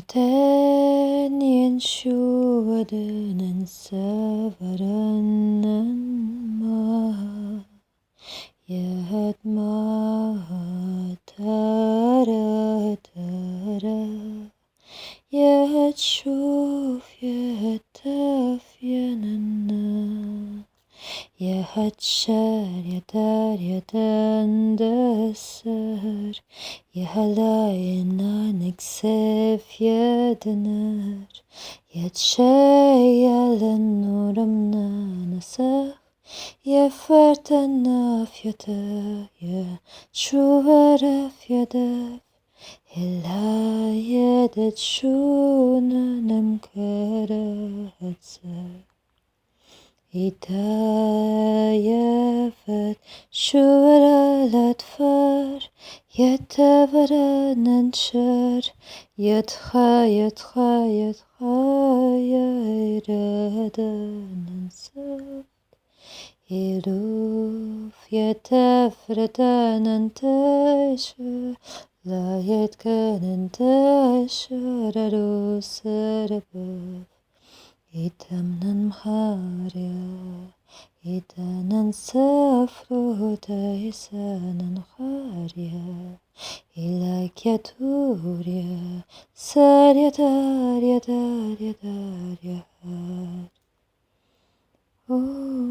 Yeten yenshuaden savaran ma yet ma tara tara yet shuf yet tafyanana yet shar yetar yetan desar Yehalayan niksef yedener Yetshayalan nuramna nasach Yefertanaf yata Yetshuvaraf yadav Ela yedet shuna namkaratsa Ita yefet shura latfar Yetavara nanshar Yetcha yairada nansat Iruf yetafrata nantasha La yetka nantasha Radu sarabah Itam nanharya Itanan safruta isanan harya Ilakyaturya Saryataryataryatarya Oh